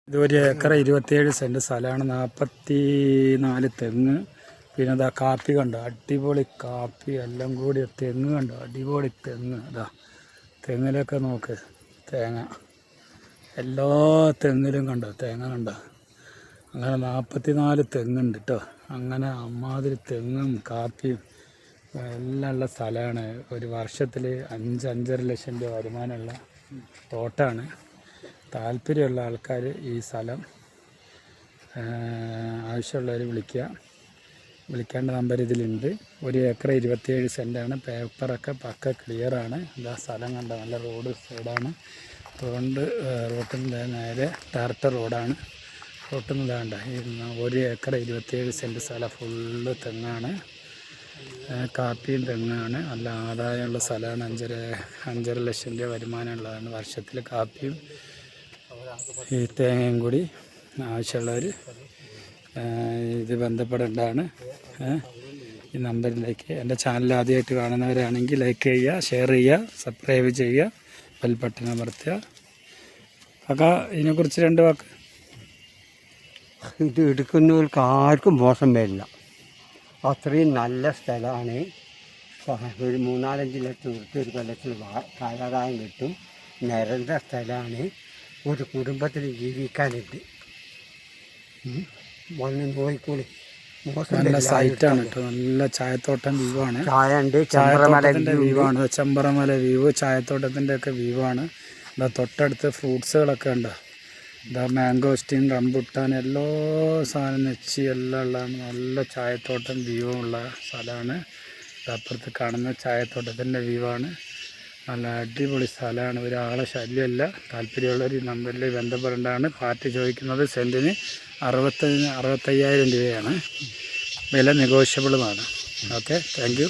ഇത് 1 acre 27 cent സ്ഥലമാണ്. 44 തെങ്ങ്. പിന്നെ ഇതാ കാപ്പി കണ്ടോ, അടിപൊളി കാപ്പി എല്ലാം കൂടി. തെങ്ങ് കണ്ടോ, അടിപൊളി തെങ്ങ്. ഇതാ തെങ്ങിലൊക്കെ നോക്ക്, തേങ്ങ എല്ലാ തെങ്ങിലും കണ്ടോ, തേങ്ങ കണ്ടോ. അങ്ങനെ 44 തെങ്ങുണ്ട് കേട്ടോ. അങ്ങനെ അമ്മാതിരി തെങ്ങും കാപ്പിയും എല്ലാം ഉള്ള സ്ഥലമാണ്. ഒരു വർഷത്തിൽ 5-5.5 ലക്ഷം രൂപ വരുമാനമുള്ള തോട്ടമാണ്. താല്പര്യമുള്ള ആൾക്കാർ ഈ സ്ഥലം ആവശ്യമുള്ളവർ വിളിക്കേണ്ട നമ്പർ ഇതിലുണ്ട്. 1 ഏക്കർ 27 സെൻറ്റാണ്. പേപ്പറൊക്കെ പക്ക ക്ലിയറാണ്. ഇതാ സ്ഥലം കണ്ട, നല്ല റോഡ് സൈഡാണ്. റോട്ടിൻ്റെ നേരെ ടാർട്ടർ റോഡാണ്. റോട്ടിൽ നിന്ന് വേണ്ട ഈ 1 ഏക്കർ 27 സെൻറ്റ് സ്ഥലം ഫുള്ള് തെങ്ങാണ്. കാപ്പിയും തെങ്ങാണ്. നല്ല ആദായമുള്ള സ്ഥലമാണ്. 5.5 ലക്ഷം രൂപ വരുമാനമുള്ളതാണ് വർഷത്തിൽ. കാപ്പിയും ഈ തേങ്ങയും കൂടി ആവശ്യമുള്ളവർ ഇത് ബന്ധപ്പെടേണ്ടതാണ്. ഈ നമ്പറിലേക്ക്. എൻ്റെ ചാനൽ ആദ്യമായിട്ട് കാണുന്നവരാണെങ്കിൽ ലൈക്ക് ചെയ്യുക, ഷെയർ ചെയ്യുക, സബ്സ്ക്രൈബ് ചെയ്യുക, ബെൽ ബട്ടൺ അമർത്തുക. ഒക്കെ ഇതിനെക്കുറിച്ച് 2 വാക്ക്. ഇത് എടുക്കുന്നവർക്ക് ആർക്കും മോശം വരില്ല. അത്രയും നല്ല സ്ഥലമാണ്. ഒരു 3-4 ലക്ഷം ഉറുപ്പിക ഒരു കൊല്ലത്തിൽ ആദായം കിട്ടും. നിരന്ന സ്ഥലമാണ്. ഒരു കുടുംബത്തിന് ജീവിക്കാനുണ്ട്. വന്ന് നോക്കിക്കൂടി. നല്ല സൈറ്റാണ് കേട്ടോ. നല്ല ചായത്തോട്ടം വ്യൂവാണ്. ചായ ഉണ്ട്, വ്യൂവാണ്. ചെമ്പറമല വ്യൂ, ചായത്തോട്ടത്തിൻ്റെ ഒക്കെ വ്യൂവാണ്. എന്താ തൊട്ടടുത്ത് ഫ്രൂട്ട്സുകളൊക്കെ ഉണ്ട്. എന്താ മാംഗോസ്റ്റീൻ, റംബുട്ടാൻ, എല്ലാ സാധനം നെച്ചി എല്ലാം ഉള്ളതാണ്. നല്ല ചായത്തോട്ടം വ്യൂ ഉള്ള സ്ഥലമാണ്. അപ്പുറത്ത് കാണുന്ന ചായത്തോട്ടത്തിൻ്റെ വ്യൂവാണ്. നല്ല അടിപൊളി സ്ഥലമാണ്. ഒരാളെ ശല്യമല്ല. താല്പര്യമുള്ളവർ ഈ നമ്പറിൽ ബന്ധപ്പെടേണ്ടതാണ്. പാർട്ടി ചോദിക്കുന്നത് സെൻറ്റിന് 65,000 രൂപയാണ്. വില നെഗോഷ്യബിളുമാണ്. Okay, thank you.